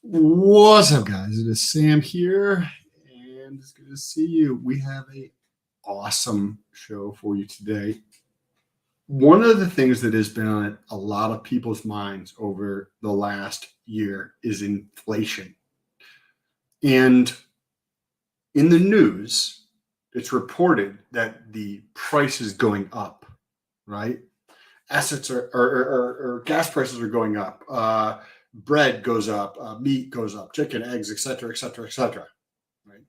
What's up, guys? It is Sam here, and it's good to see you. We have an awesome show for you today. One of the things that has been on a lot of people's minds over the last year is inflation. And in the news, it's reported that the price is going up, right? Assets or gas prices are going up. Bread goes up, meat goes up, chicken, eggs, et cetera, et cetera, et cetera. Right.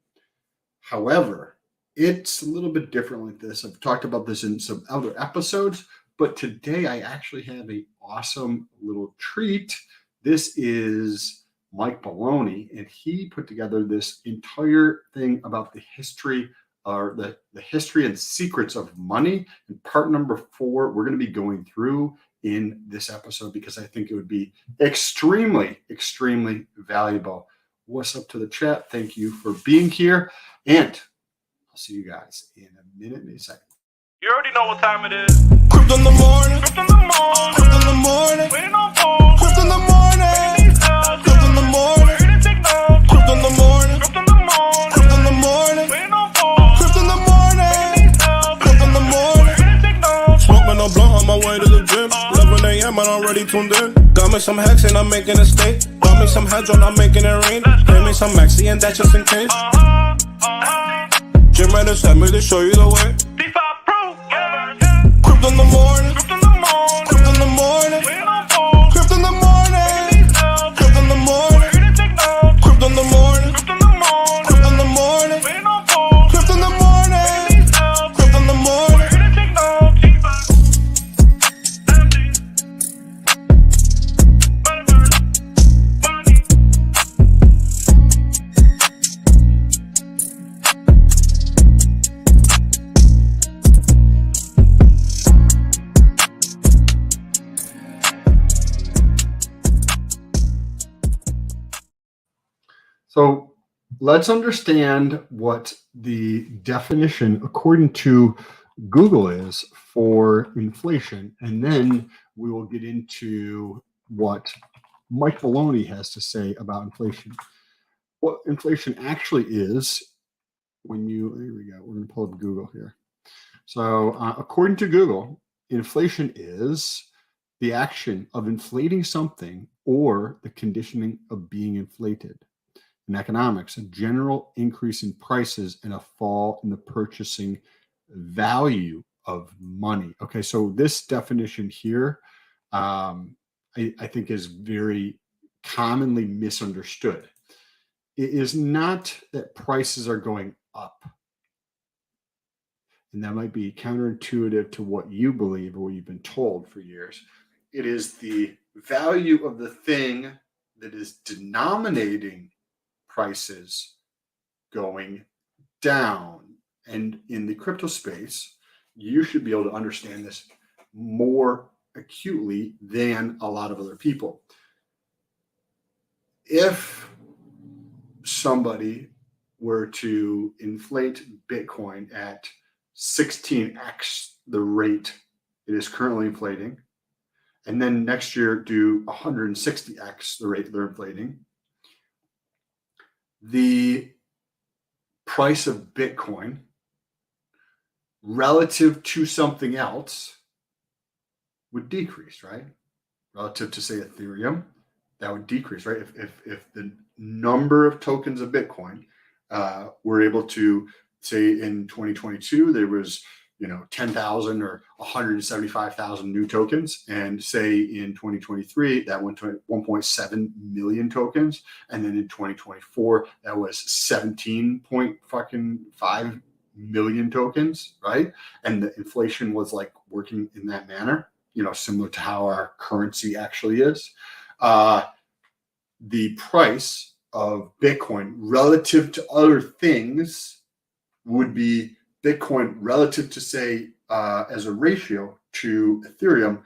However, it's a little bit different like this. I've talked about this in some other episodes, but today I actually have an awesome little treat. This is Mike Maloney, and he put together this entire thing about the history or the history and secrets of money. And part number 4, we're going to be going through in this episode because I think it would be extremely, extremely valuable. What's up to the chat? Thank you for being here. And I'll see you guys in a minute and a second. You already know what time it is. Crypto in the morning. Crypto in the morning. Crypto in the morning. Waiting on phone. Crypto in the morning. Crypto in the morning. Crypto in the morning. Crypto in the morning. Crypto in the morning. Waiting on phone. Crypto in the morning. Crypto in the morning. Smoking a blunt on my way to the gym. 11 a.m. and I'm already tuned in. Got me some hacks and I'm making a stake. Got me some heads on, I'm making it rain. Pay me some maxi and that's just in case. Jim Reddit sent me to show you the way. Crypto in the morning. Crypto in the morning. Crypto in the morning. Crypto in the morning. Crypto in the morning. Crypto in the morning. Crypto in the morning. Crypto in the morning. Crypto in the morning. Crypto in the morning. So let's understand what the definition, according to Google, is for inflation. And then we will get into what Mike Maloney has to say about inflation. What inflation actually is, here we go, we're going to pull up Google here. So according to Google, inflation is the action of inflating something or the conditioning of being inflated. In economics, a general increase in prices and a fall in the purchasing value of money. Okay, so this definition here, I think is very commonly misunderstood. It is not that prices are going up. And that might be counterintuitive to what you believe or what you've been told for years. It is the value of the thing that is denominating prices going down. And in the crypto space, you should be able to understand this more acutely than a lot of other people. If somebody were to inflate Bitcoin at 16x the rate it is currently inflating, and then next year do 160x the rate they're inflating, the price of Bitcoin relative to something else would decrease, right? Relative to, say, Ethereum, that would decrease, right? If the number of tokens of Bitcoin were able to, say, in 2022, there was 10,000 or 175,000 new tokens. And say in 2023, that went to 1.7 million tokens. And then in 2024, that was 17.5 million tokens, right? And the inflation was like working in that manner, similar to how our currency actually is. The price of Bitcoin relative to other things would be Bitcoin relative to, say, as a ratio to Ethereum.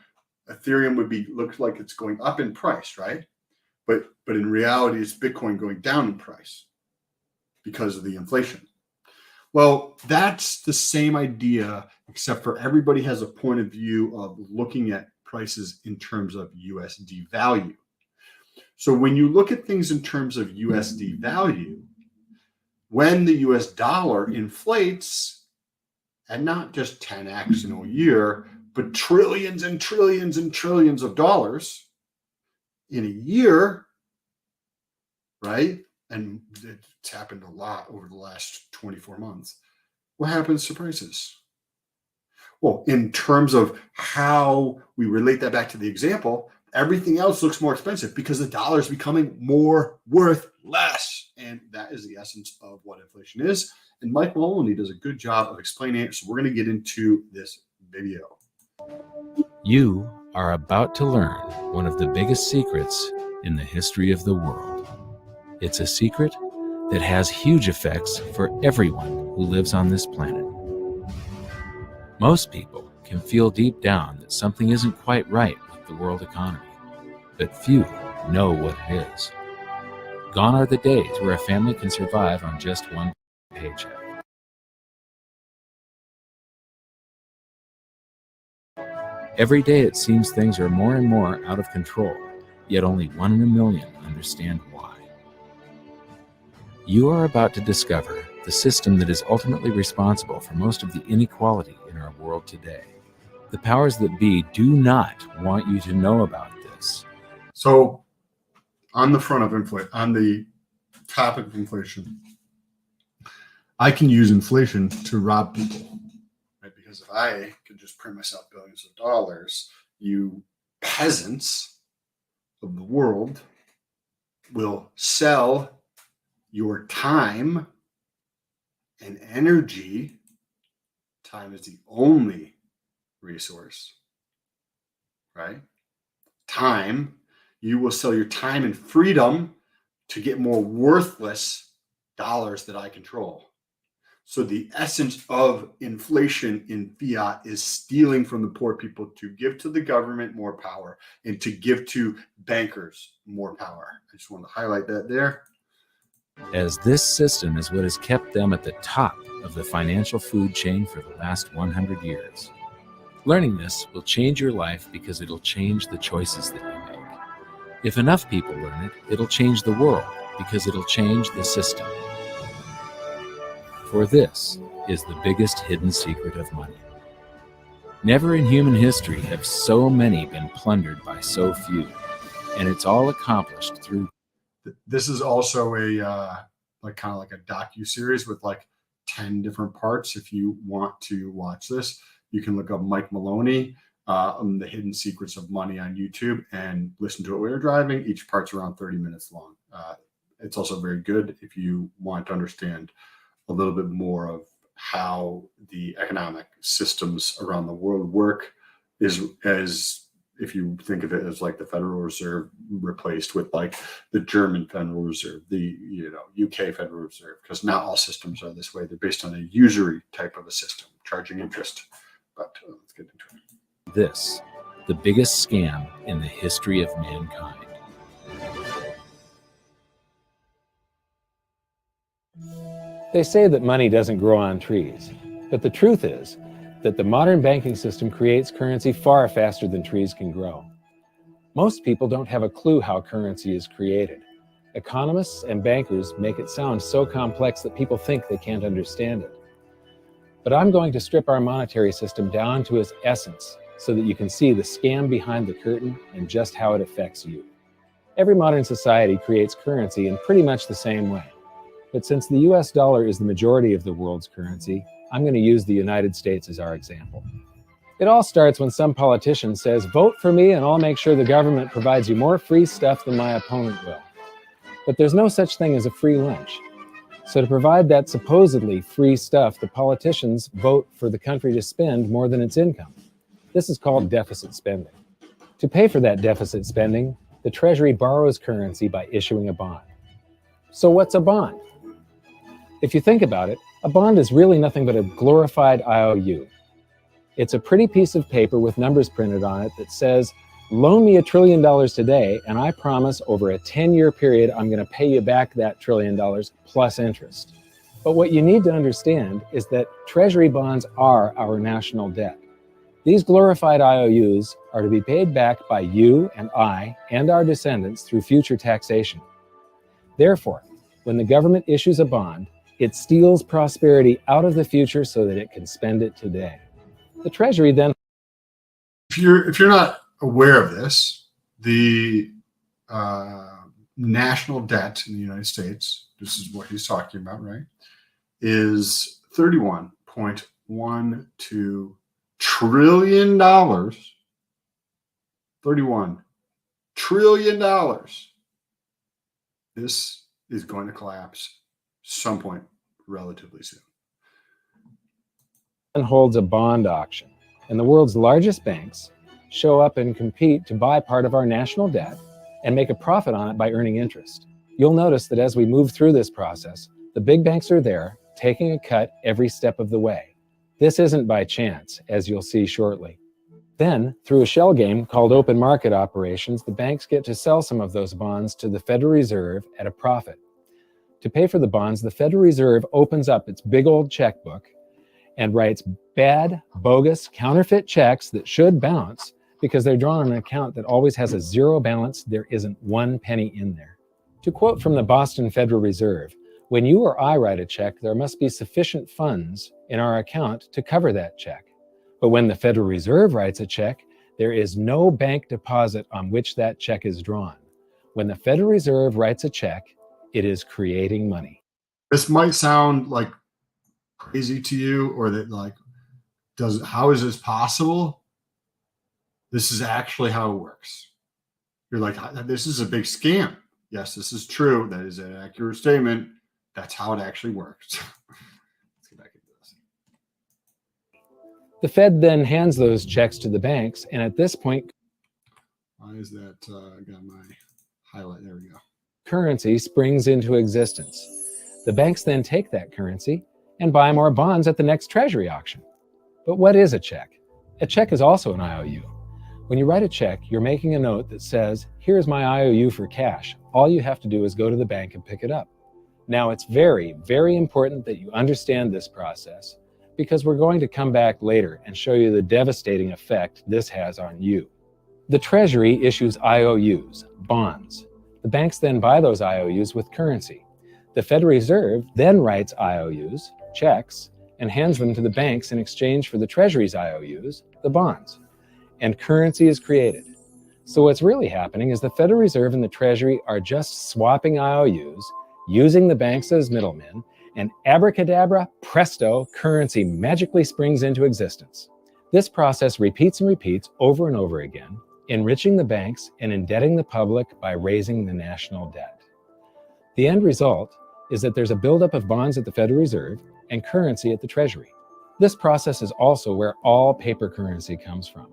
Ethereum would look like it's going up in price, right? But in reality, it's Bitcoin going down in price because of the inflation. Well, that's the same idea, except for everybody has a point of view of looking at prices in terms of USD value. So when you look at things in terms of USD value, when the US dollar inflates, and not just 10x in a year, but trillions and trillions and trillions of dollars in a year, right? And it's happened a lot over the last 24 months. What happens to prices? Well, in terms of how we relate that back to the example, everything else looks more expensive because the dollar is becoming more worth less. And that is the essence of what inflation is. And Mike Maloney does a good job of explaining it. So we're going to get into this video. You are about to learn one of the biggest secrets in the history of the world. It's a secret that has huge effects for everyone who lives on this planet. Most people can feel deep down that something isn't quite right with the world economy, but few know what it is. Gone are the days where a family can survive on just one paycheck. Every day it seems things are more and more out of control, yet only 1 in a million understand why. You are about to discover the system that is ultimately responsible for most of the inequality in our world today. The powers that be do not want you to know about this. So on the front of inflation, on the topic of inflation, I can use inflation to rob people, right? Because if I could just print myself billions of dollars, you peasants of the world will sell your time and energy. Time is the only resource, right? Time, you will sell your time and freedom to get more worthless dollars that I control. So the essence of inflation in fiat is stealing from the poor people to give to the government more power and to give to bankers more power. I just want to highlight that there. As this system is what has kept them at the top of the financial food chain for the last 100 years. Learning this will change your life because it'll change the choices that you make. If enough people learn it, it'll change the world because it'll change the system. For this is the biggest hidden secret of money. Never in human history have so many been plundered by so few, and it's all accomplished through. This is also a kind of like a docu-series with like 10 different parts. If you want to watch this, you can look up Mike Maloney, The Hidden Secrets of Money on YouTube, and listen to it while you're driving. Each part's around 30 minutes long. It's also very good if you want to understand a little bit more of how the economic systems around the world work, as if you think of it as like the Federal Reserve replaced with like the German Federal Reserve, the UK Federal Reserve, because not all systems are this way. They're based on a usury type of a system, charging interest. But let's get into it. This, the biggest scam in the history of mankind. They say that money doesn't grow on trees, but the truth is that the modern banking system creates currency far faster than trees can grow. Most people don't have a clue how currency is created. Economists and bankers make it sound so complex that people think they can't understand it. But I'm going to strip our monetary system down to its essence so that you can see the scam behind the curtain and just how it affects you. Every modern society creates currency in pretty much the same way. But since the US dollar is the majority of the world's currency, I'm going to use the United States as our example. It all starts when some politician says, "Vote for me and I'll make sure the government provides you more free stuff than my opponent will." But there's no such thing as a free lunch. So to provide that supposedly free stuff, the politicians vote for the country to spend more than its income. This is called deficit spending. To pay for that deficit spending, the Treasury borrows currency by issuing a bond. So what's a bond? If you think about it, a bond is really nothing but a glorified IOU. It's a pretty piece of paper with numbers printed on it that says, "Loan me $1 trillion today, and I promise over a 10-year period, I'm going to pay you back that $1 trillion plus interest." But what you need to understand is that Treasury bonds are our national debt. These glorified IOUs are to be paid back by you and I and our descendants through future taxation. Therefore, when the government issues a bond, it steals prosperity out of the future so that it can spend it today. The Treasury then... If you're not aware of this, the national debt in the United States, this is what he's talking about, right, is $31.12 trillion. $31 trillion. This is going to collapse some point relatively soon. holds a bond auction, and the world's largest banks show up and compete to buy part of our national debt and make a profit on it by earning interest. You'll notice that as we move through this process, the big banks are there, taking a cut every step of the way. This isn't by chance, as you'll see shortly. Then, through a shell game called open market operations, the banks get to sell some of those bonds to the Federal Reserve at a profit. To pay for the bonds, the Federal Reserve opens up its big old checkbook and writes bad, bogus, counterfeit checks that should bounce because they're drawn on an account that always has a zero balance. There isn't one penny in there. To quote from the Boston Federal Reserve, when you or I write a check, there must be sufficient funds in our account to cover that check. But when the Federal Reserve writes a check, there is no bank deposit on which that check is drawn. When the Federal Reserve writes a check, it is creating money. This might sound like crazy to you, or that like, how is this possible? This is actually how it works. You're like, this is a big scam. Yes, this is true. That is an accurate statement. That's how it actually works. Let's get back into this. The Fed then hands those checks to the banks, and at this point, why is that? I got my highlight. There we go. Currency springs into existence. The banks then take that currency and buy more bonds at the next Treasury auction. But what is a check? A check is also an IOU. When you write a check, you're making a note that says, here's my IOU for cash. All you have to do is go to the bank and pick it up. Now, it's very, very important that you understand this process, because we're going to come back later and show you the devastating effect this has on you. The Treasury issues IOUs, bonds. The banks then buy those IOUs with currency. The Federal Reserve then writes IOUs, checks, and hands them to the banks in exchange for the Treasury's IOUs, the bonds. And currency is created. So what's really happening is the Federal Reserve and the Treasury are just swapping IOUs, using the banks as middlemen, and abracadabra, presto, currency magically springs into existence. This process repeats and repeats over and over again, enriching the banks and indebting the public by raising the national debt. The end result is that there's a buildup of bonds at the Federal Reserve and currency at the Treasury. This process is also where all paper currency comes from.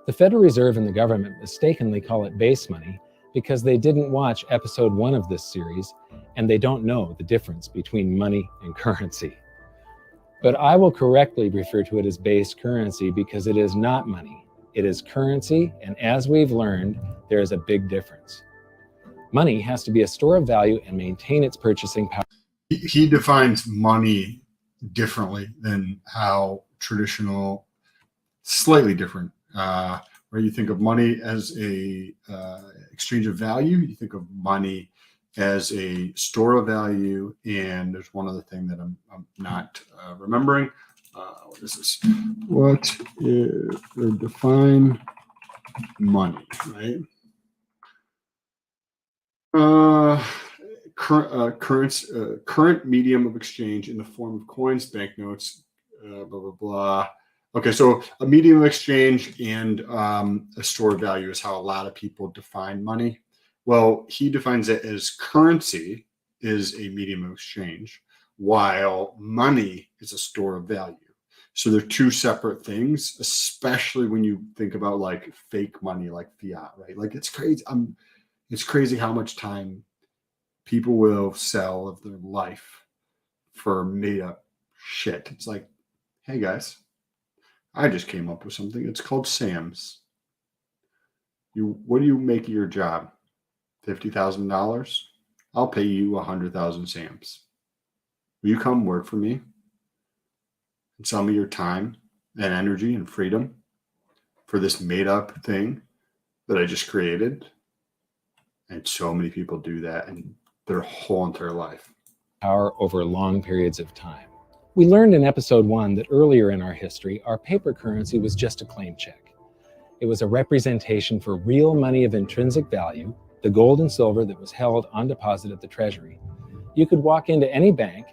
The Federal Reserve and the government mistakenly call it base money because they didn't watch episode 1 of this series and they don't know the difference between money and currency. But I will correctly refer to it as base currency because it is not money. It is currency, and as we've learned, there is a big difference. Money has to be a store of value and maintain its purchasing power. He defines money differently than how traditional, slightly different, where you think of money as a exchange of value, you think of money as a store of value, and there's one other thing that I'm not remembering. What is this? What is or define money, right? Current medium of exchange in the form of coins, banknotes, blah blah blah. Okay, so a medium of exchange and a store of value is how a lot of people define money. Well, he defines it as currency is a medium of exchange, while money is a store of value. So they're two separate things, especially when you think about like fake money, like fiat, right? Like it's crazy. It's crazy how much time people will sell of their life for made up shit. It's like, hey guys, I just came up with something. It's called Sam's. What do you make of your job? $50,000? I'll pay you 100,000 Sam's. Will you come work for me and sell me your time and energy and freedom for this made up thing that I just created. And so many people do that in their whole entire life. Power over long periods of time. We learned in episode 1 that earlier in our history, our paper currency was just a claim check. It was a representation for real money of intrinsic value, the gold and silver that was held on deposit at the Treasury. You could walk into any bank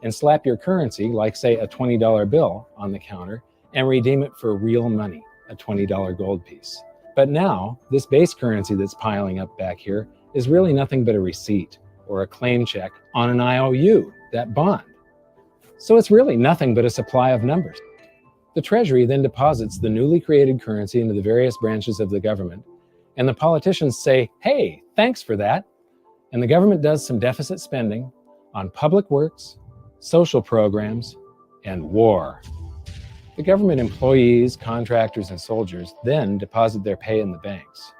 and slap your currency, like say a $20 bill, on the counter and redeem it for real money, a $20 gold piece. But now, this base currency that's piling up back here is really nothing but a receipt or a claim check on an IOU, that bond. So it's really nothing but a supply of numbers. The Treasury then deposits the newly created currency into the various branches of the government, and the politicians say, hey, thanks for that. And the government does some deficit spending on public works, social programs, and war. The government employees, contractors, and soldiers then deposit their pay in the banks.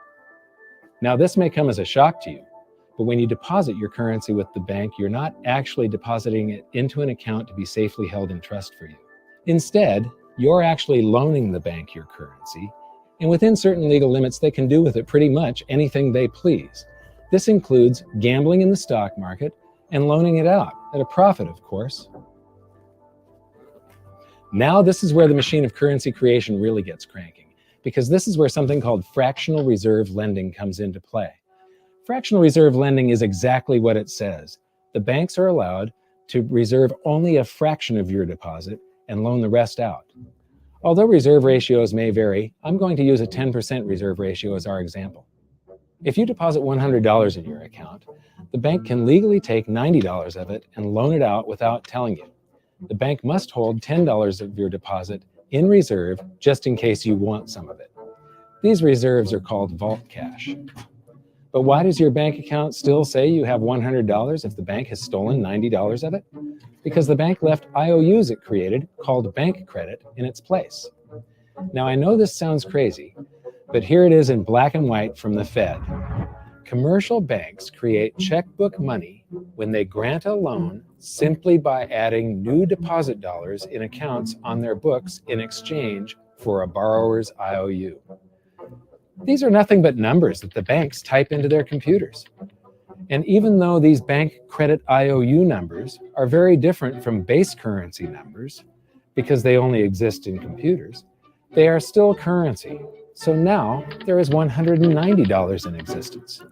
Now, this may come as a shock to you, but when you deposit your currency with the bank, you're not actually depositing it into an account to be safely held in trust for you. Instead, you're actually loaning the bank your currency, and within certain legal limits, they can do with it pretty much anything they please. This includes gambling in the stock market and loaning it out, at a profit, of course. Now, this is where the machine of currency creation really gets cranking, because this is where something called fractional reserve lending comes into play. Fractional reserve lending is exactly what it says. The banks are allowed to reserve only a fraction of your deposit and loan the rest out. Although reserve ratios may vary, I'm going to use a 10% reserve ratio as our example. If you deposit $100 in your account, the bank can legally take $90 of it and loan it out without telling you. The bank must hold $10 of your deposit in reserve just in case you want some of it. These reserves are called vault cash. But why does your bank account still say you have $100 if the bank has stolen $90 of it? Because the bank left IOUs it created, called bank credit, in its place. Now, I know this sounds crazy, but here it is in black and white from the Fed. Commercial banks create checkbook money when they grant a loan simply by adding new deposit dollars in accounts on their books in exchange for a borrower's IOU. These are nothing but numbers that the banks type into their computers. And even though these bank credit IOU numbers are very different from base currency numbers, because they only exist in computers, they are still currency. So now there is $190 in existence.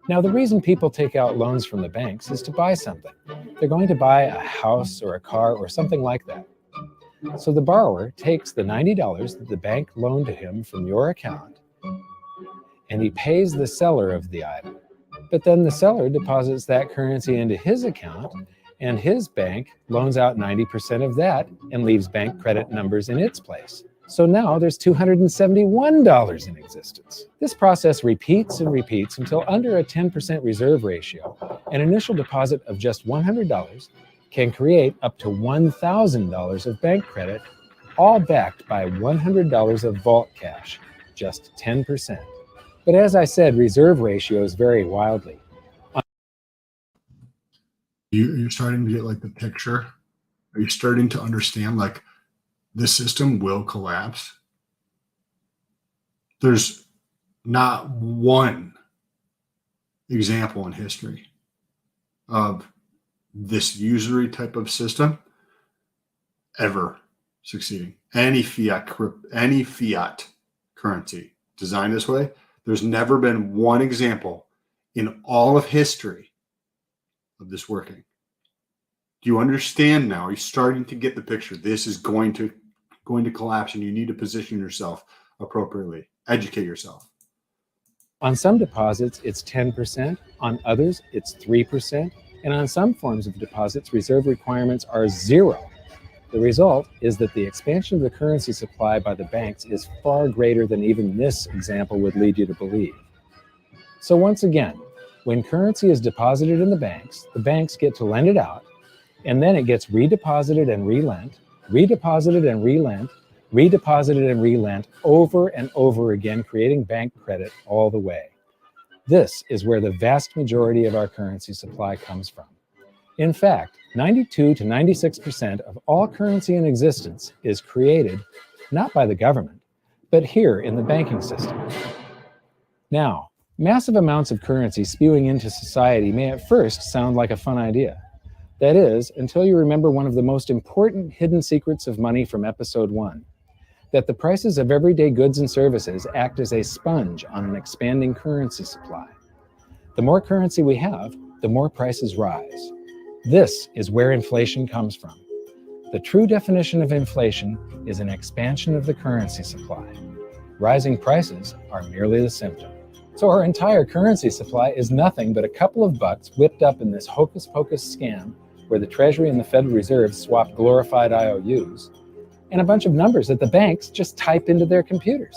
Now, the reason people take out loans from the banks is to buy something. They're going to buy a house or a car or something like that. So the borrower takes the $90 that the bank loaned to him from your account, and he pays the seller of the item. But then the seller deposits that currency into his account, and his bank loans out 90% of that and leaves bank credit numbers in its place. So now there's $271 in existence. This process repeats and repeats until under a 10% reserve ratio, an initial deposit of just $100 can create up to $1,000 of bank credit, all backed by $100 of vault cash, just 10%. But as I said, reserve ratios vary wildly. You're starting to get like the picture. Are you starting to understand like the system will collapse? There's not one example in history of this usury type of system ever succeeding. Any fiat currency designed this way, there's never been one example in all of history of this working. Do you understand now? Are you starting to get the picture? This is going to collapse, and you need to position yourself appropriately. Educate yourself. On some deposits, it's 10%. On others, it's 3%. And on some forms of deposits, reserve requirements are 0. The result is that the expansion of the currency supply by the banks is far greater than even this example would lead you to believe. So once again, when currency is deposited in the banks get to lend it out, and then it gets redeposited and relent, redeposited and relent, redeposited and relent over and over again, creating bank credit all the way. This is where the vast majority of our currency supply comes from. In fact, 92 to 96% of all currency in existence is created not by the government, but here in the banking system. Now, massive amounts of currency spewing into society may at first sound like a fun idea. That is, until you remember one of the most important hidden secrets of money from episode 1, that the prices of everyday goods and services act as a sponge on an expanding currency supply. The more currency we have, the more prices rise. This is where inflation comes from. The true definition of inflation is an expansion of the currency supply. Rising prices are merely the symptom. So our entire currency supply is nothing but a couple of bucks whipped up in this hocus-pocus scam where the Treasury and the Federal Reserve swap glorified IOUs, and a bunch of numbers that the banks just type into their computers.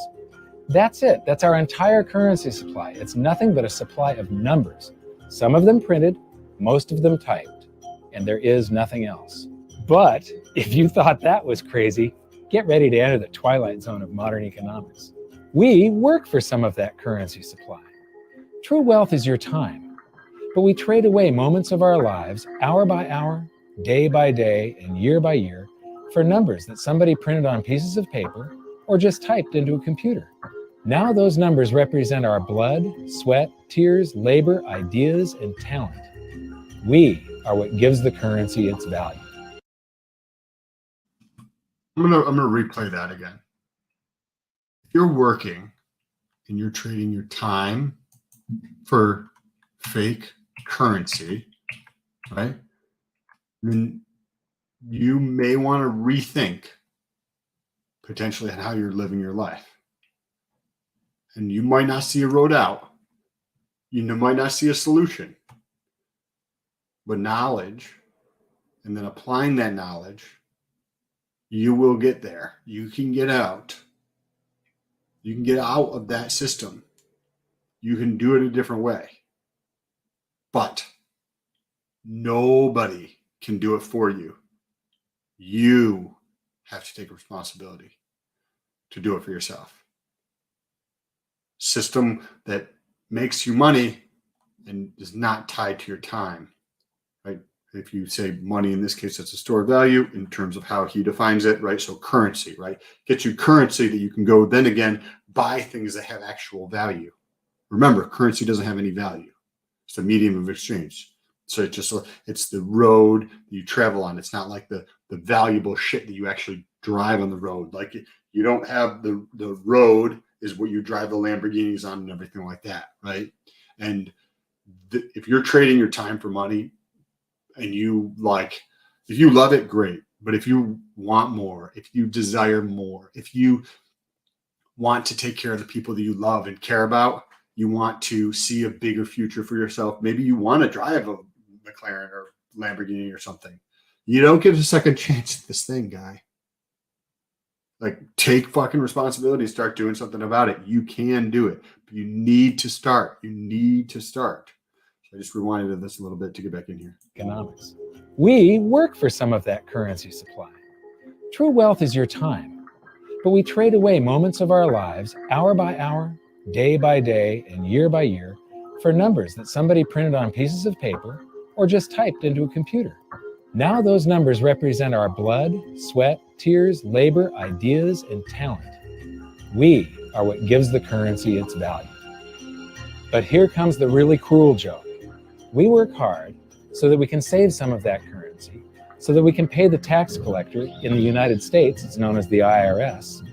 That's it. That's our entire currency supply. It's nothing but a supply of numbers. Some of them printed, most of them typed, and there is nothing else. But if you thought that was crazy, get ready to enter the twilight zone of modern economics. We work for some of that currency supply. True wealth is your time, but we trade away moments of our lives, hour by hour, day by day, and year by year, for numbers that somebody printed on pieces of paper or just typed into a computer. Now those numbers represent our blood, sweat, tears, labor, ideas, and talent. We are what gives the currency its value. I'm gonna replay that again. If you're working and you're trading your time for fake currency, right? Then you may want to rethink potentially how you're living your life. And you might not see a road out. You might not see a solution. But knowledge, and then applying that knowledge, you will get there. You can get out. You can get out of that system. You can do it a different way. But nobody can do it for you. You have to take responsibility to do it for yourself. System that makes you money and is not tied to your time, right? If you say money, in this case, that's a store of value in terms of how he defines it, right? So currency, right? Get you currency that you can go then again buy things that have actual value. Remember, currency doesn't have any value. It's a medium of exchange. So it's the road that you travel on. It's not like the valuable shit that you actually drive on the road. Like you don't have the road is what you drive the Lamborghinis on and everything like that, right? And if you're trading your time for money and if you love it, great. But if you want more, if you desire more, if you want to take care of the people that you love and care about, you want to see a bigger future for yourself. Maybe you want to drive a McLaren or Lamborghini or something. You don't get a second chance at this thing, guy. Like, take fucking responsibility and start doing something about it. You can do it, but you need to start. You need to start. So I just rewinded this a little bit to get back in here. Economics. We work for some of that currency supply. True wealth is your time, but we trade away moments of our lives, hour by hour, day by day, and year by year, for numbers that somebody printed on pieces of paper or just typed into a computer. Now those numbers represent our blood, sweat, tears, labor, ideas, and talent. We are what gives the currency its value. But here comes the really cruel joke. We work hard so that we can save some of that currency, so that we can pay the tax collector. In the United States, it's known as the IRS.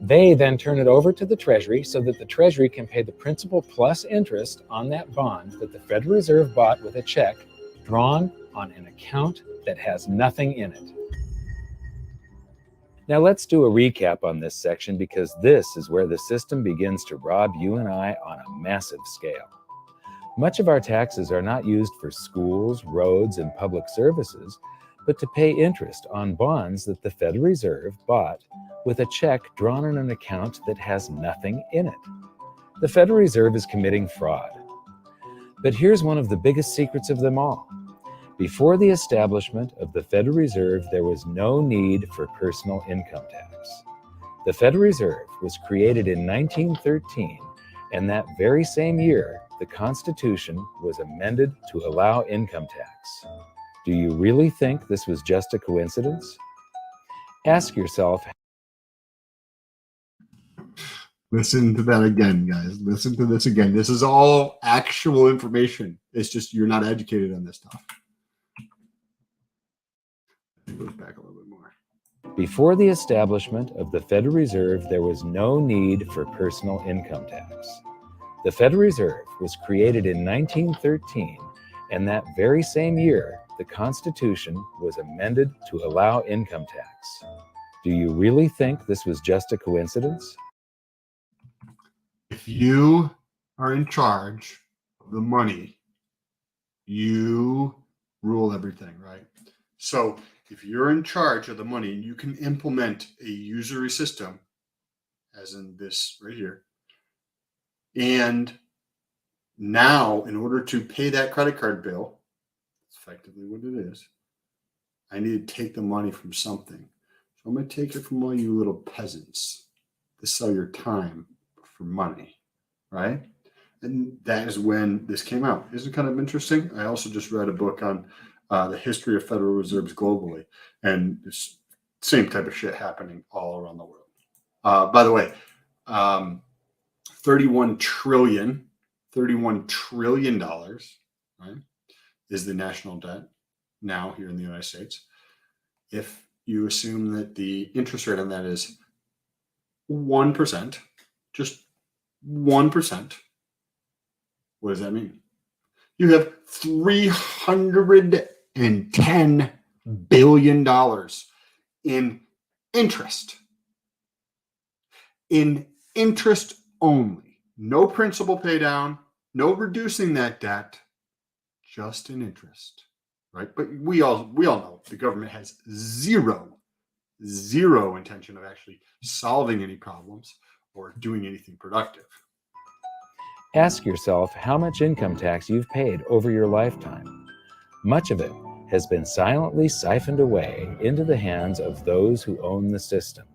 They then turn it over to the Treasury so that the Treasury can pay the principal plus interest on that bond that the Federal Reserve bought with a check drawn on an account that has nothing in it. Now let's do a recap on this section, because this is where the system begins to rob you and I on a massive scale. Much of our taxes are not used for schools, roads, and public services, but to pay interest on bonds that the Federal Reserve bought with a check drawn on an account that has nothing in it. The Federal Reserve is committing fraud. But here's one of the biggest secrets of them all. Before the establishment of the Federal Reserve, there was no need for personal income tax. The Federal Reserve was created in 1913, and that very same year, the Constitution was amended to allow income tax. Do you really think this was just a coincidence? Ask yourself. Listen to that again, guys. Listen to this again. This is all actual information. It's just you're not educated on this stuff. It goes back a little bit more. Before the establishment of the Federal Reserve, there was no need for personal income tax. The Federal Reserve was created in 1913, and that very same year, the Constitution was amended to allow income tax. Do you really think this was just a coincidence? If you are in charge of the money, you rule everything, right? So if you're in charge of the money and you can implement a usury system, as in this right here, and now in order to pay that credit card bill, it's effectively what it is, I need to take the money from something. So I'm going to take it from all you little peasants to sell your time for money, right? And that is when this came out. Isn't it kind of interesting? I also just read a book on the history of Federal Reserves globally, and this same type of shit happening all around the world. By the way, $31 trillion, right, is the national debt now here in the United States. If you assume that the interest rate on that is 1%, just 1%, what does that mean? You have $310 billion in interest. In interest only. No principal pay down, no reducing that debt, just in interest. Right? But we all know the government has zero intention of actually solving any problems or doing anything productive. Ask yourself how much income tax you've paid over your lifetime. Much of it has been silently siphoned away into the hands of those who own the system.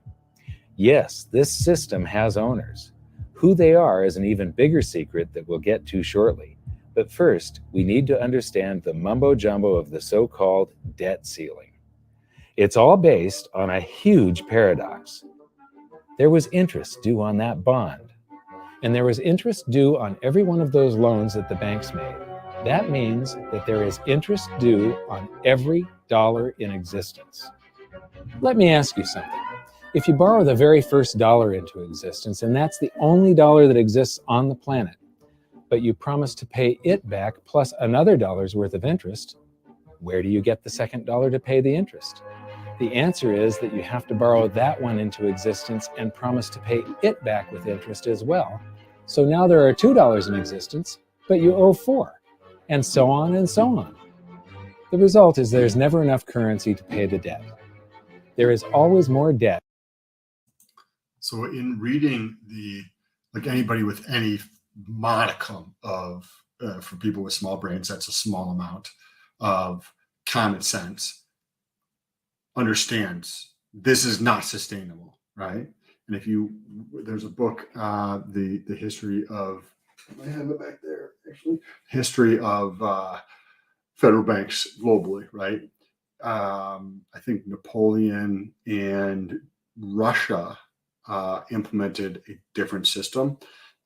Yes, this system has owners. Who they are is an even bigger secret that we'll get to shortly. But first, we need to understand the mumbo-jumbo of the so-called debt ceiling. It's all based on a huge paradox. There was interest due on that bond, and there was interest due on every one of those loans that the banks made. That means that there is interest due on every dollar in existence. Let me ask you something. If you borrow the very first dollar into existence, and that's the only dollar that exists on the planet, but you promise to pay it back plus another dollar's worth of interest, where do you get the second dollar to pay the interest? The answer is that you have to borrow that one into existence and promise to pay it back with interest as well. So now there are $2 in existence, but you owe $4, and so on and so on. The result is there's never enough currency to pay the debt. There is always more debt. So in reading like anybody with any modicum of, for people with small brains, that's a small amount of common sense, understands this is not sustainable, right? And if there's a book, the history of, I have it back there actually, history of federal banks globally, right? I think Napoleon and Russia implemented a different system.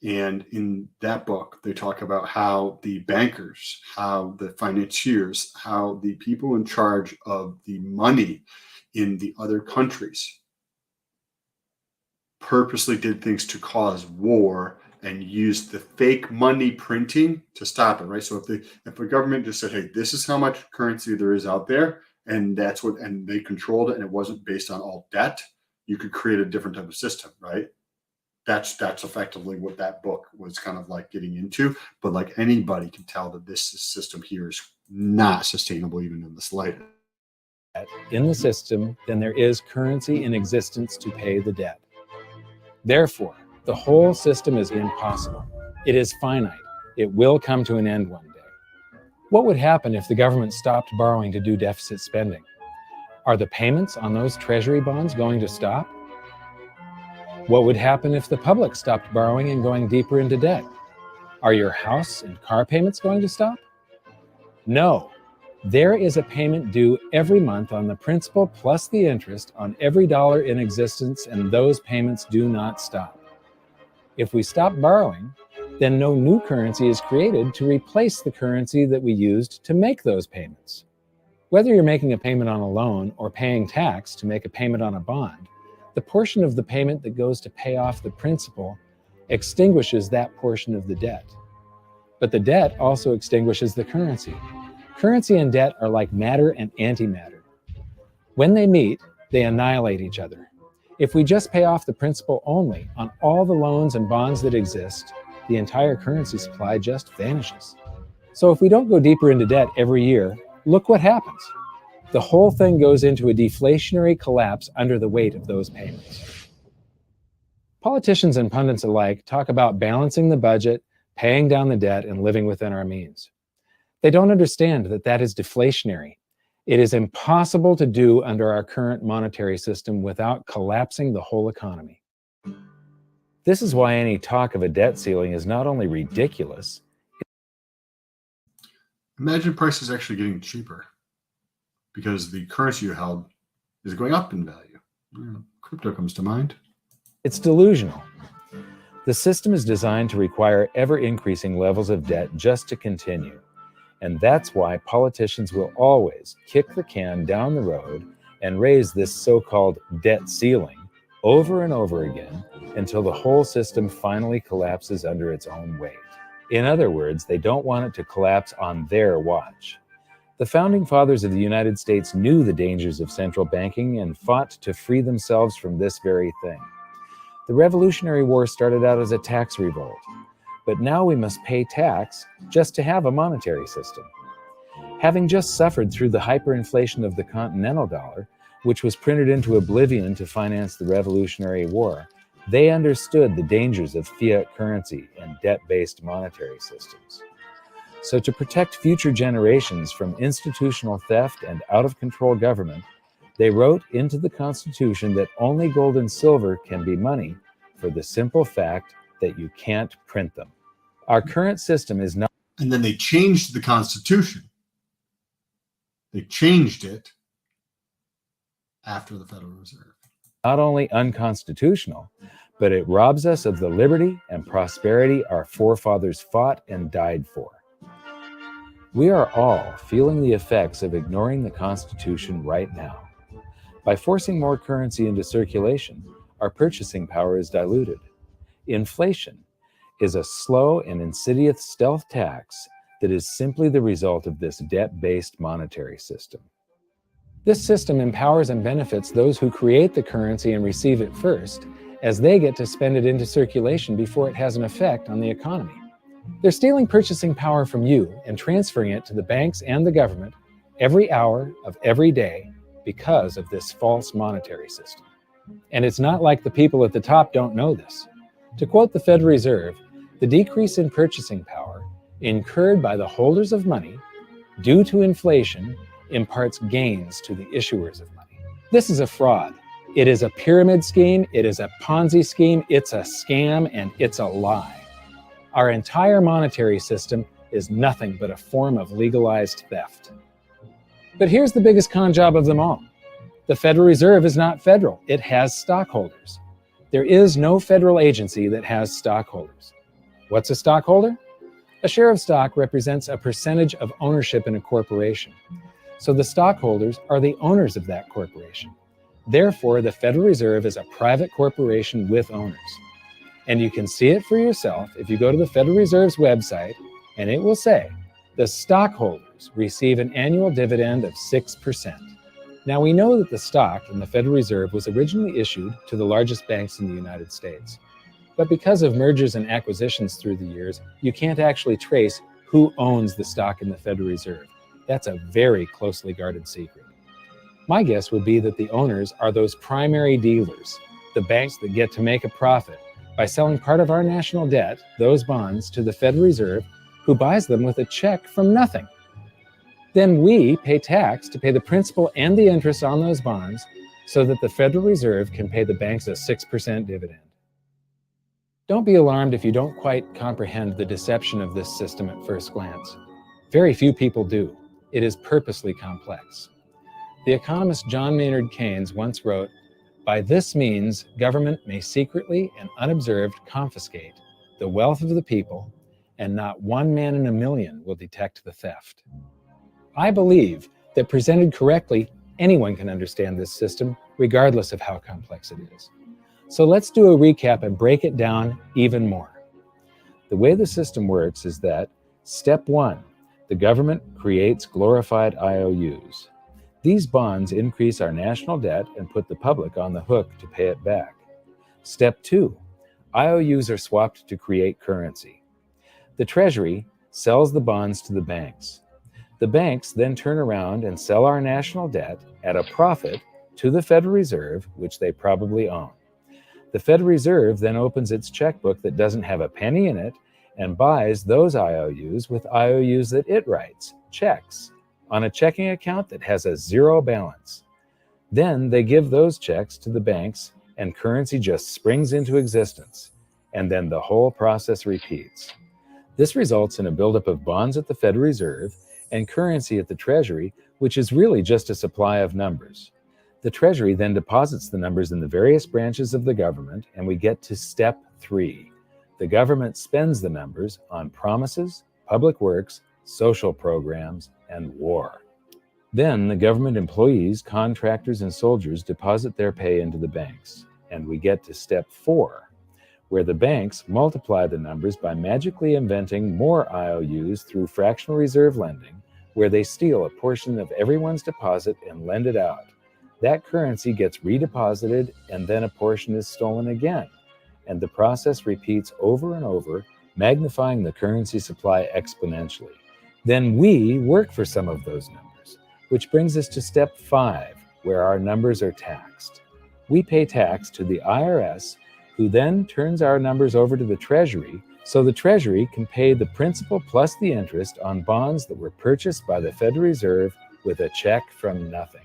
And in that book, they talk about how the bankers, how the financiers, how the people in charge of the money in the other countries purposely did things to cause war and used the fake money printing to stop it, right? So if a government just said, hey, this is how much currency there is out there, and and they controlled it, and it wasn't based on all debt, you could create a different type of system, right? That's effectively what that book was kind of like getting into. But like anybody can tell that this system here is not sustainable even in the slightest. In the system, then there is currency in existence to pay the debt. Therefore, the whole system is impossible. It is finite. It will come to an end one day. What would happen if the government stopped borrowing to do deficit spending? Are the payments on those treasury bonds going to stop? What would happen if the public stopped borrowing and going deeper into debt? Are your house and car payments going to stop? No. There is a payment due every month on the principal plus the interest on every dollar in existence, and those payments do not stop. If we stop borrowing, then no new currency is created to replace the currency that we used to make those payments. Whether you're making a payment on a loan or paying tax to make a payment on a bond, the portion of the payment that goes to pay off the principal extinguishes that portion of the debt. But the debt also extinguishes the currency. Currency and debt are like matter and antimatter. When they meet, they annihilate each other. If we just pay off the principal only on all the loans and bonds that exist, the entire currency supply just vanishes. So if we don't go deeper into debt every year, look what happens. The whole thing goes into a deflationary collapse under the weight of those payments. Politicians and pundits alike talk about balancing the budget, paying down the debt, and living within our means. They don't understand that that is deflationary. It is impossible to do under our current monetary system without collapsing the whole economy. This is why any talk of a debt ceiling is not only ridiculous. Imagine prices actually getting cheaper because the currency you held is going up in value. Crypto comes to mind. It's delusional. The system is designed to require ever-increasing levels of debt just to continue. And that's why politicians will always kick the can down the road and raise this so-called debt ceiling over and over again until the whole system finally collapses under its own weight. In other words, they don't want it to collapse on their watch. The founding fathers of the United States knew the dangers of central banking and fought to free themselves from this very thing. The Revolutionary War started out as a tax revolt, but now we must pay tax just to have a monetary system. Having just suffered through the hyperinflation of the continental dollar, which was printed into oblivion to finance the Revolutionary War, they understood the dangers of fiat currency and debt-based monetary systems. So to protect future generations from institutional theft and out-of-control government, they wrote into the Constitution that only gold and silver can be money for the simple fact that you can't print them. Our current system is not... And then they changed the Constitution. They changed it after the Federal Reserve. Not only unconstitutional, but it robs us of the liberty and prosperity our forefathers fought and died for. We are all feeling the effects of ignoring the Constitution right now. By forcing more currency into circulation, our purchasing power is diluted. Inflation is a slow and insidious stealth tax that is simply the result of this debt-based monetary system. This system empowers and benefits those who create the currency and receive it first, as they get to spend it into circulation before it has an effect on the economy. They're stealing purchasing power from you and transferring it to the banks and the government every hour of every day because of this false monetary system. And it's not like the people at the top don't know this. To quote the Federal Reserve, the decrease in purchasing power incurred by the holders of money due to inflation imparts gains to the issuers of money. This is a fraud. It is a pyramid scheme, it is a Ponzi scheme, it's a scam, and it's a lie. Our entire monetary system is nothing but a form of legalized theft. But here's the biggest con job of them all. The Federal Reserve is not federal, it has stockholders. There is no federal agency that has stockholders. What's a stockholder? A share of stock represents a percentage of ownership in a corporation. So the stockholders are the owners of that corporation. Therefore, the Federal Reserve is a private corporation with owners. And you can see it for yourself if you go to the Federal Reserve's website, and it will say, the stockholders receive an annual dividend of 6%. Now, we know that the stock in the Federal Reserve was originally issued to the largest banks in the United States. But because of mergers and acquisitions through the years, you can't actually trace who owns the stock in the Federal Reserve. That's a very closely guarded secret. My guess would be that the owners are those primary dealers, the banks that get to make a profit by selling part of our national debt, those bonds, to the Federal Reserve, who buys them with a check from nothing. Then we pay tax to pay the principal and the interest on those bonds so that the Federal Reserve can pay the banks a 6% dividend. Don't be alarmed if you don't quite comprehend the deception of this system at first glance. Very few people do. It is purposely complex. The economist John Maynard Keynes once wrote, By this means, government may secretly and unobserved confiscate the wealth of the people, and not one man in a million will detect the theft. I believe that presented correctly, anyone can understand this system, regardless of how complex it is. So let's do a recap and break it down even more. The way the system works is that, step 1, the government creates glorified IOUs. These bonds increase our national debt and put the public on the hook to pay it back. Step 2, IOUs are swapped to create currency. The Treasury sells the bonds to the banks. The banks then turn around and sell our national debt at a profit to the Federal Reserve, which they probably own. The Federal Reserve then opens its checkbook that doesn't have a penny in it and buys those IOUs with IOUs that it writes, checks, on a checking account that has a zero balance. Then they give those checks to the banks and currency just springs into existence, and then the whole process repeats. This results in a buildup of bonds at the Federal Reserve and currency at the Treasury, which is really just a supply of numbers. The Treasury then deposits the numbers in the various branches of the government, and we get to step 3. The government spends the numbers on promises, public works, social programs, and war. Then the government employees, contractors, and soldiers deposit their pay into the banks, and we get to step 4, where the banks multiply the numbers by magically inventing more IOUs through fractional reserve lending, where they steal a portion of everyone's deposit and lend it out. That currency gets redeposited, and then a portion is stolen again, and the process repeats over and over, magnifying the currency supply exponentially. Then we work for some of those numbers, which brings us to step 5, where our numbers are taxed. We pay tax to the IRS, who then turns our numbers over to the Treasury, so the Treasury can pay the principal plus the interest on bonds that were purchased by the Federal Reserve with a check from nothing.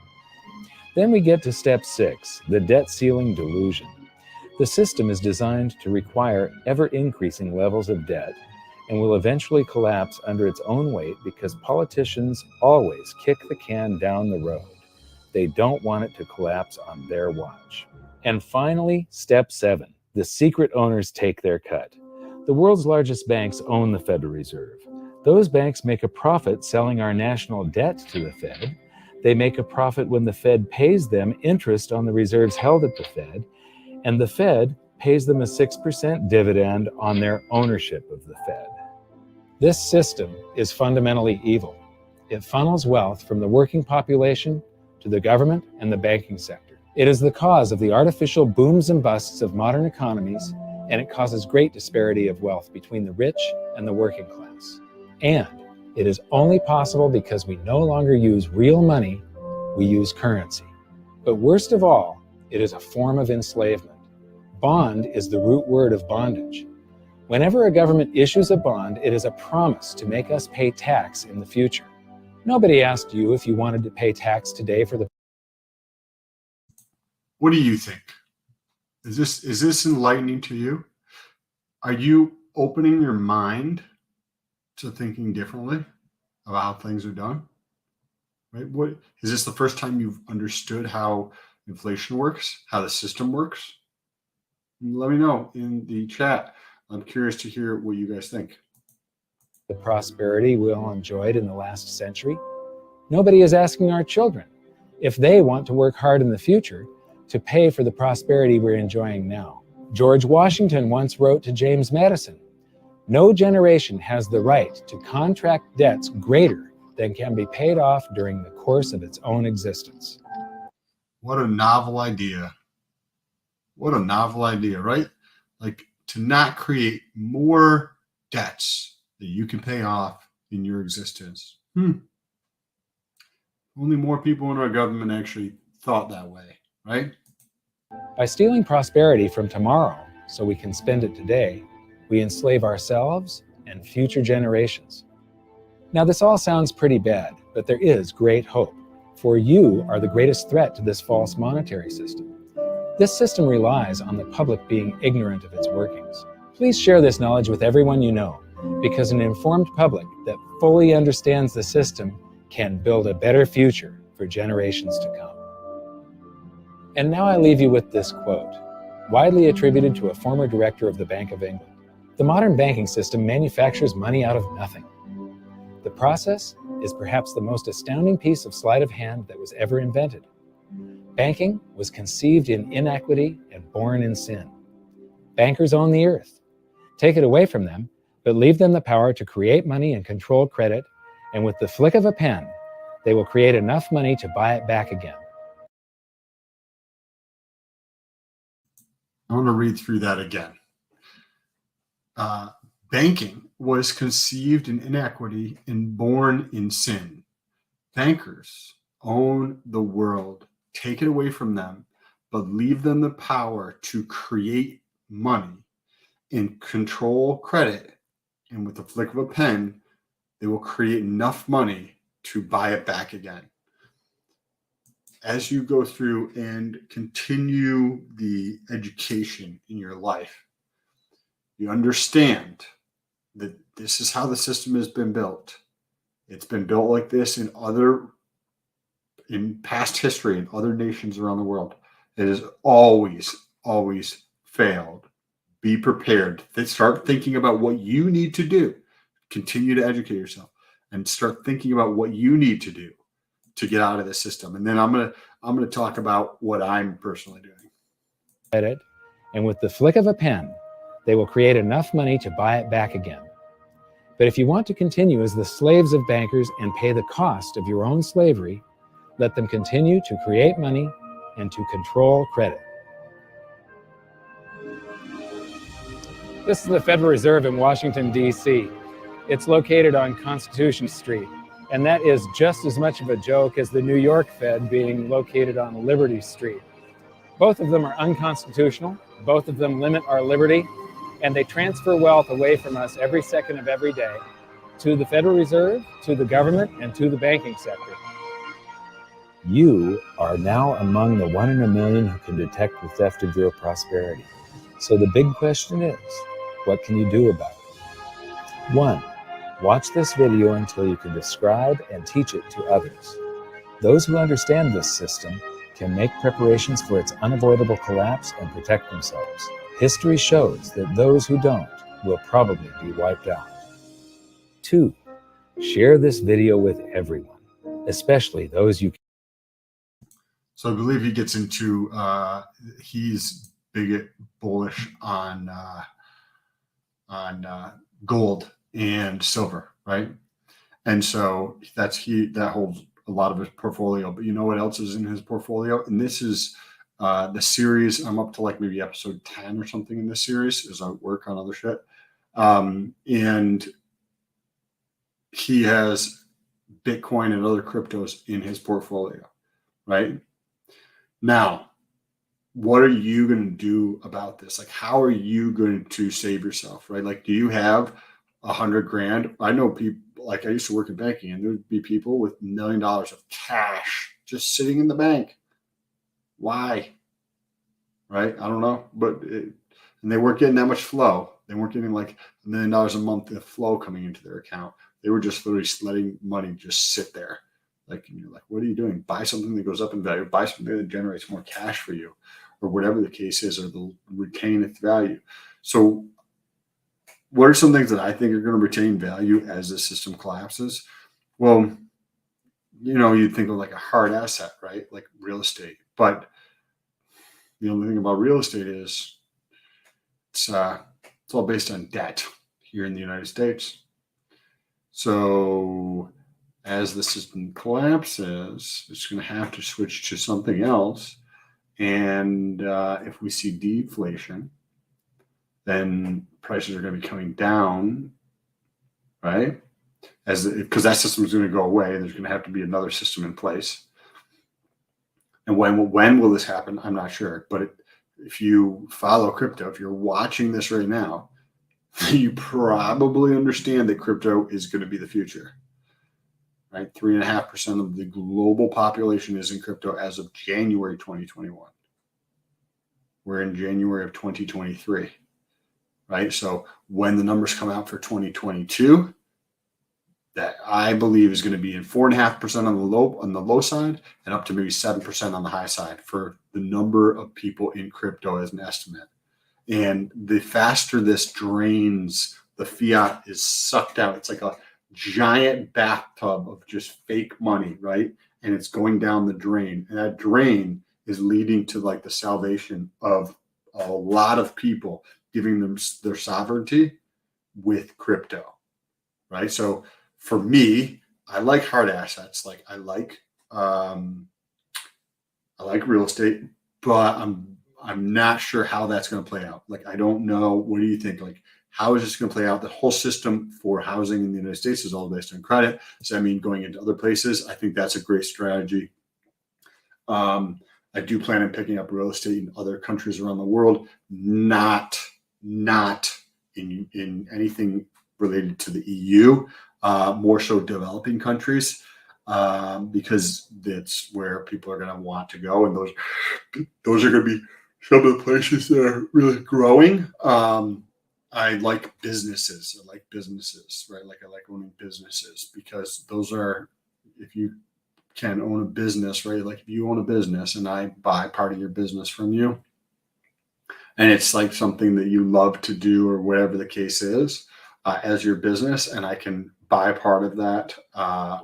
Then we get to step 6, the debt ceiling delusion. The system is designed to require ever-increasing levels of debt and will eventually collapse under its own weight because politicians always kick the can down the road. They don't want it to collapse on their watch. And finally, step 7, the secret owners take their cut. The world's largest banks own the Federal Reserve. Those banks make a profit selling our national debt to the Fed. They make a profit when the Fed pays them interest on the reserves held at the Fed, and the Fed pays them a 6% dividend on their ownership of the Fed. This system is fundamentally evil. It funnels wealth from the working population to the government and the banking sector. It is the cause of the artificial booms and busts of modern economies, and it causes great disparity of wealth between the rich and the working class. And it is only possible because we no longer use real money, we use currency. But worst of all, it is a form of enslavement. Bond is the root word of bondage. Whenever a government issues a bond, it is a promise to make us pay tax in the future. Nobody asked you if you wanted to pay tax today for the... What do you think? Is this enlightening to you? Are you opening your mind to thinking differently about how things are done? Right? What is this the first time you've understood how inflation works, how the system works? Let me know in the chat. I'm curious to hear what you guys think. The prosperity we all enjoyed in the last century? Nobody is asking our children if they want to work hard in the future to pay for the prosperity we're enjoying now. George Washington once wrote to James Madison, "No generation has the right to contract debts greater than can be paid off during the course of its own existence." What a novel idea. What a novel idea, right? Like to not create more debts that you can pay off in your existence. Only more people in our government actually thought that way, right? By stealing prosperity from tomorrow so we can spend it today, we enslave ourselves and future generations. Now, this all sounds pretty bad, but there is great hope, for you are the greatest threat to this false monetary system. This system relies on the public being ignorant of its workings. Please share this knowledge with everyone you know, because an informed public that fully understands the system can build a better future for generations to come. And now I leave you with this quote, widely attributed to a former director of the Bank of England. The modern banking system manufactures money out of nothing. The process is perhaps the most astounding piece of sleight of hand that was ever invented. Banking was conceived in inequity and born in sin. Bankers own the earth. Take it away from them, but leave them the power to create money and control credit, and with the flick of a pen, they will create enough money to buy it back again. I want to read through that again. Banking was conceived in inequity and born in sin. Bankers own the world. Take it away from them, but leave them the power to create money and control credit. And with the flick of a pen, they will create enough money to buy it back again. As you go through and continue the education in your life, you understand that this is how the system has been built. It's been built like this in past history in other nations around the world. It has always failed. Be prepared. Start thinking about what you need to do. Continue to educate yourself and start thinking about what you need to do to get out of the system. And then I'm gonna talk about what I'm personally doing. Credit, and with the flick of a pen, they will create enough money to buy it back again. But if you want to continue as the slaves of bankers and pay the cost of your own slavery, let them continue to create money and to control credit. This is the Federal Reserve in Washington, D.C. It's located on Constitution Street, and that is just as much of a joke as the New York Fed being located on Liberty Street. Both of them are unconstitutional, both of them limit our liberty, and they transfer wealth away from us every second of every day to the Federal Reserve, to the government, and to the banking sector. You are now among the 1 in a million who can detect the theft of your prosperity. So the big question is, what can you do about it? 1. Watch this video until you can describe and teach it to others. Those who understand this system can make preparations for its unavoidable collapse and protect themselves. History shows that those who don't will probably be wiped out. 2. Share this video with everyone, especially those you can. So I believe he gets into he's bullish on gold and silver, right? And so that holds a lot of his portfolio. But you know what else is in his portfolio? And this is the series. I'm up to like maybe episode 10 or something in this series as I work on other shit. And he has Bitcoin and other cryptos in his portfolio, right? Now, what are you going to do about this? Like, how are you going to save yourself, right? Like, do you have $100,000? I know people, like I used to work in banking, and there'd be people with $1 million of cash just sitting in the bank. Why? Right? I don't know, and they weren't getting that much flow. They weren't getting like $1 million a month of flow coming into their account. They were just literally letting money just sit there. Like, and you're like, what are you doing? Buy something that goes up in value. Buy something that generates more cash for you, or whatever the case is, or they'll retain its value. So what are some things that I think are going to retain value as the system collapses? Well, you'd think of like a hard asset, right? Like real estate. But the only thing about real estate is it's all based on debt here in the United States. So as the system collapses, it's going to have to switch to something else. And if we see deflation, then prices are going to be coming down, right? Because that system is going to go away. There's going to have to be another system in place. And when will this happen? I'm not sure. But if you follow crypto, if you're watching this right now, you probably understand that crypto is going to be the future. Right? 3.5% of the global population is in crypto as of January 2021. We're in January of 2023. Right? So when the numbers come out for 2022, that I believe is going to be in 4.5% on the low side and up to maybe 7% on the high side for the number of people in crypto as an estimate. And the faster this drains, the fiat is sucked out. It's like a giant bathtub of just fake money, right? And it's going down the drain. And that drain is leading to like the salvation of a lot of people, giving them their sovereignty with crypto, right? So for me, I like hard assets. Like I like real estate, but I'm not sure how that's going to play out. Like I don't know. What do you think? Like how is this going to play out? The whole system for housing in the United States is all based on credit. So I mean, going into other places, I think that's a great strategy. I do plan on picking up real estate in other countries around the world, not in anything related to the EU. More so developing countries, because that's where people are going to want to go, and those are going to be some of the places that are really growing. I like businesses. Right? Like I like owning businesses because those are, if you can own a business, right? Like if you own a business and I buy part of your business from you, and it's like something that you love to do or whatever the case is, as your business, and I can buy part of that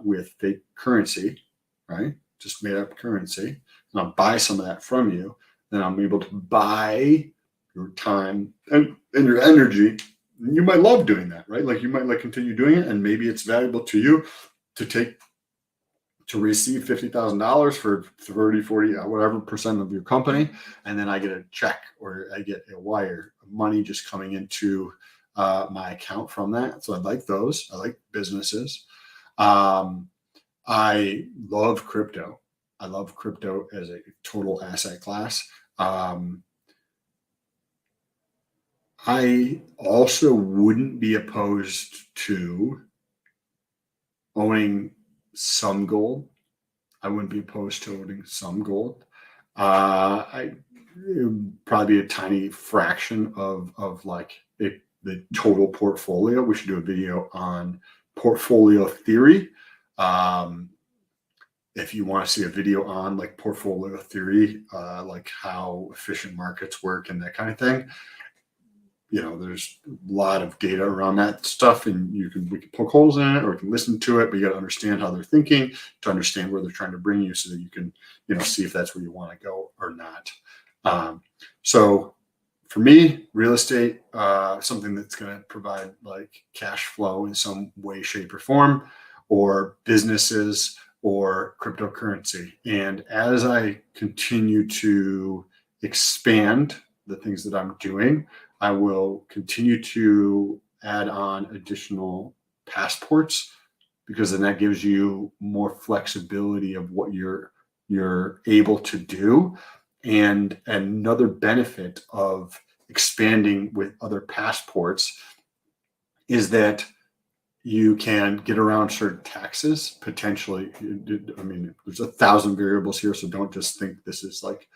with fake currency, right? Just made up currency, and I'll buy some of that from you. Then I'm able to buy your time and your energy. You might love doing that, right? Like you might like continue doing it, and maybe it's valuable to you to receive $50,000 for 30, 40, whatever percent of your company. And then I get a check or I get a wire of money just coming into my account from that. So I like those. I like businesses. I love crypto. I love crypto as a total asset class. I also wouldn't be opposed to owning some gold. I wouldn't be opposed to owning some gold. It would probably be a tiny fraction of like the total portfolio. We should do a video on portfolio theory. If you want to see a video on like portfolio theory, like how efficient markets work and that kind of thing, there's a lot of data around that stuff, and we can poke holes in it, or we can listen to it, but you got to understand how they're thinking to understand where they're trying to bring you so that you can, see if that's where you want to go or not. So for me, real estate, something that's going to provide like cash flow in some way, shape, or form, or businesses or cryptocurrency. And as I continue to expand the things that I'm doing, I will continue to add on additional passports, because then that gives you more flexibility of what you're able to do. And another benefit of expanding with other passports is that you can get around certain taxes potentially. I mean, there's 1,000 variables here, so don't just think this is like,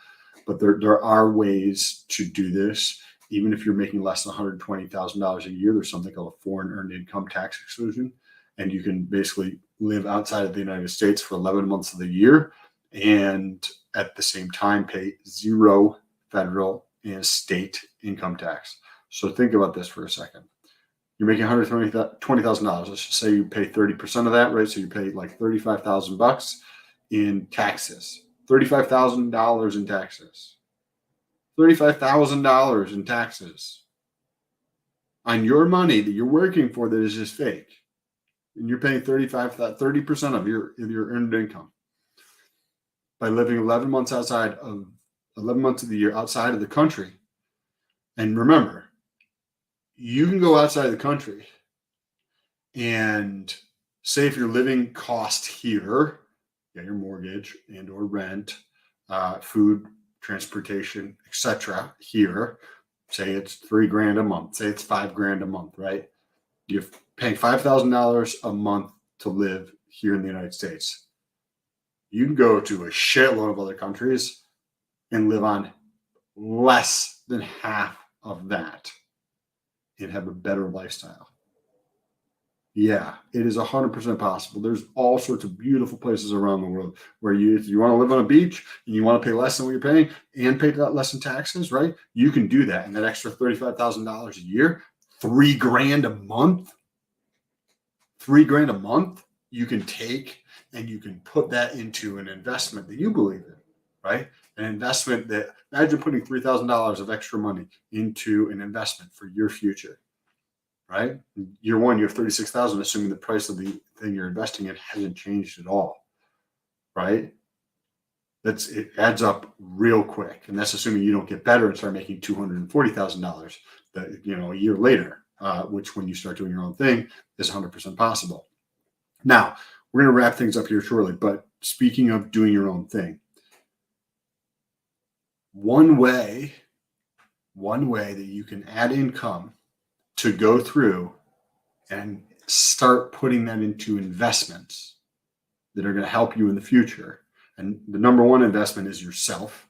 but there are ways to do this. Even if you're making less than $120,000 a year, there's something called a foreign earned income tax exclusion. And you can basically live outside of the United States for 11 months of the year and at the same time pay 0 federal and state income tax. So think about this for a second. You're making $120,000. Let's just say you pay 30% of that, right? So you pay like $35,000 in taxes. $35,000 in taxes. $35,000 in taxes on your money that you're working for that is just fake. And you're paying 30% of your earned income by living 11 months of the year outside of the country. And remember, you can go outside of the country and say if your living cost here, your mortgage and or rent, food, transportation, etc. here, say it's $3,000 a month, say it's $5,000 a month, right? You're paying $5,000 a month to live here in the United States. You can go to a shitload of other countries and live on less than half of that and have a better lifestyle. Yeah, it is 100% possible. There's all sorts of beautiful places around the world where if you want to live on a beach and you want to pay less than what you're paying and pay that less in taxes, right? You can do that. And that extra $35,000 a year, $3,000 a month, $3,000 a month, you can take and you can put that into an investment that you believe in, right? An investment that, imagine putting $3,000 of extra money into an investment for your future. Right? Year one, you have 36,000, assuming the price of the thing you're investing in hasn't changed at all. Right? It adds up real quick. And that's assuming you don't get better and start making $240,000 a year later, which when you start doing your own thing is 100% possible. Now, we're going to wrap things up here shortly, but speaking of doing your own thing, one way that you can add income to go through and start putting that into investments that are going to help you in the future. And the number one investment is yourself.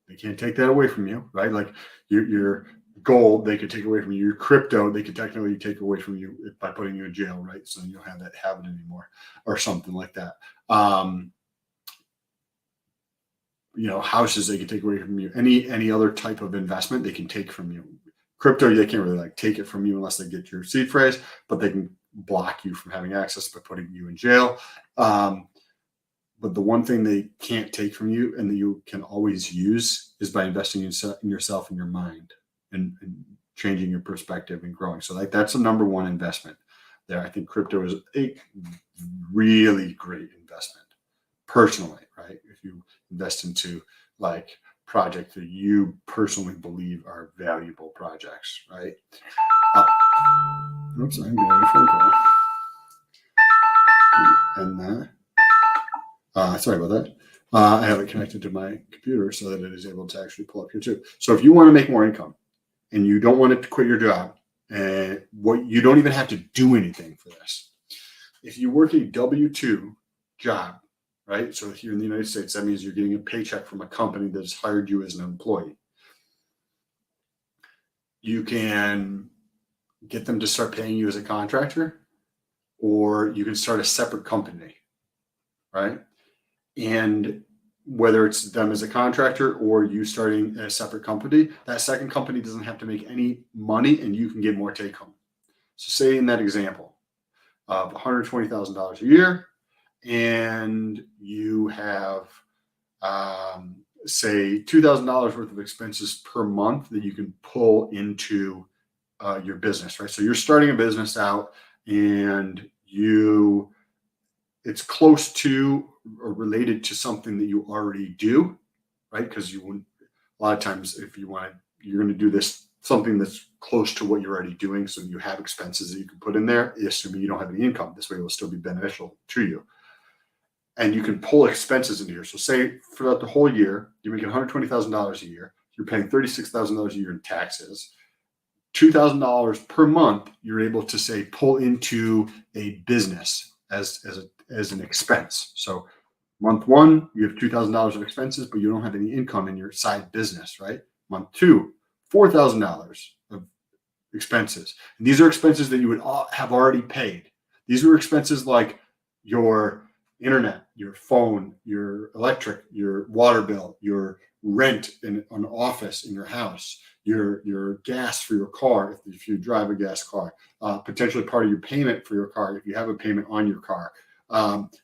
They can't take that away from you, right? Like your gold, they could take away from you. Your crypto, they could technically take away from you by putting you in jail, right? So you don't have that habit anymore or something like that. Houses, they can take away from you. Any other type of investment, they can take from you. Crypto, they can't really take it from you unless they get your seed phrase, but they can block you from having access by putting you in jail. But the one thing they can't take from you and that you can always use is by investing in yourself and your mind and changing your perspective and growing. So that's the number one investment there. I think crypto is a really great investment personally, right? If you invest into projects that you personally believe are valuable projects, right? Oops, I'm getting a phone call. And that. Sorry about that. I have it connected to my computer so that it is able to actually pull up here too. So if you want to make more income and you don't want to quit your job, and you don't even have to do anything for this. If you work a W-2 job, right? So here in the United States, that means you're getting a paycheck from a company that has hired you as an employee. You can get them to start paying you as a contractor, or you can start a separate company, right? And whether it's them as a contractor or you starting a separate company, that second company doesn't have to make any money and you can get more take home. So say in that example of $120,000 a year, and you have, say, $2,000 worth of expenses per month that you can pull into your business, right? So you're starting a business out and it's close to or related to something that you already do, right? Because a lot of times if you're going to do this, something that's close to what you're already doing, so you have expenses that you can put in there, assuming you don't have any income. This way it will still be beneficial to you. And you can pull expenses into here. So say throughout the whole year, you're making $120,000 a year. You're paying $36,000 a year in taxes. $2,000 per month, you're able to say pull into a business as an expense. So month one, you have $2,000 of expenses, but you don't have any income in your side business, right? Month two, $4,000 of expenses. And these are expenses that you would have already paid. These are expenses like your internet, your phone, your electric, your water bill, your rent in an office in your house, your gas for your car if you drive a gas car, potentially part of your payment for your car if you have a payment on your car.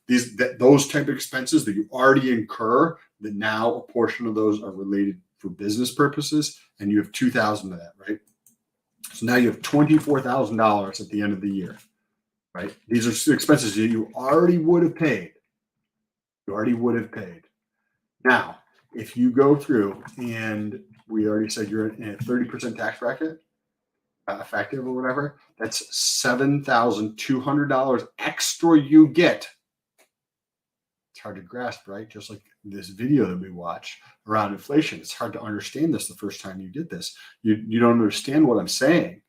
Those type of expenses that you already incur, that now a portion of those are related for business purposes, and you have $2,000 of that, right? So now you have $24,000 at the end of the year. Right? These are expenses that you already would have paid. Now, if you go through, and we already said you're in a 30% tax bracket, effective or whatever, that's $7,200 extra you get. It's hard to grasp, right? Just like this video that we watch around inflation. It's hard to understand this the first time you get this. You don't understand what I'm saying.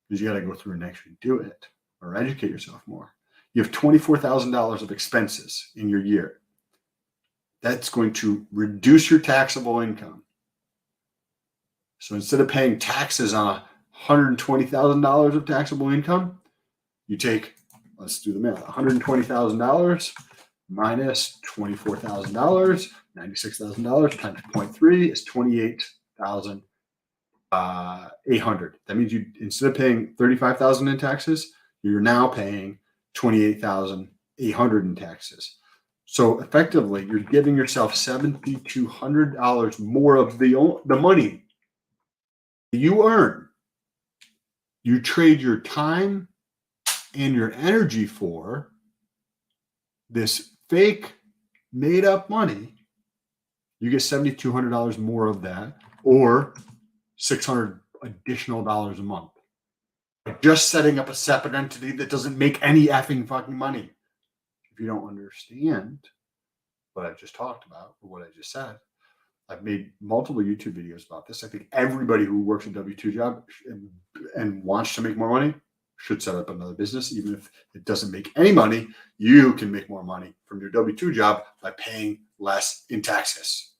Because you got to go through and actually do it or educate yourself more. You have $24,000 of expenses in your year. That's going to reduce your taxable income. So instead of paying taxes on $120,000 of taxable income. You take, let's do the math, $120,000 minus $24,000, $96,000 times 0.3 is $28,800. That means you, instead of paying $35,000 in taxes, you're now paying $28,800 in taxes. So effectively, you're giving yourself $7,200 more of the money you earn. You trade your time and your energy for this fake made up money. You get $7,200 more of that, or $600 additional dollars a month. Just setting up a separate entity that doesn't make any effing fucking money. If you don't understand what I just talked about or what I just said, I've made multiple YouTube videos about this. I think everybody who works a W-2 job and wants to make more money should set up another business. Even if it doesn't make any money, you can make more money from your W-2 job by paying less in taxes,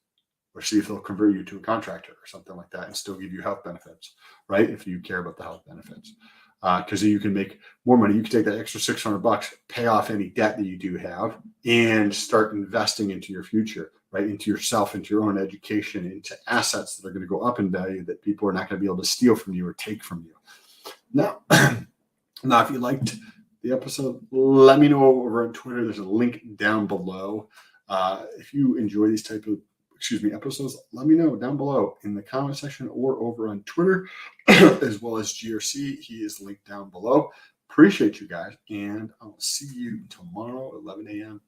or see if they'll convert you to a contractor or something like that and still give you health benefits, right? If you care about the health benefits. Because you can make more money. You can take that extra $600, pay off any debt that you do have, and start investing into your future, right? Into yourself, into your own education, into assets that are going to go up in value that people are not going to be able to steal from you or take from you. Now, if you liked the episode, let me know over on Twitter. There's a link down below. If you enjoy these type of episodes, let me know down below in the comment section or over on Twitter, as well as GRC. He is linked down below. Appreciate you guys, and I'll see you tomorrow, 11 a.m.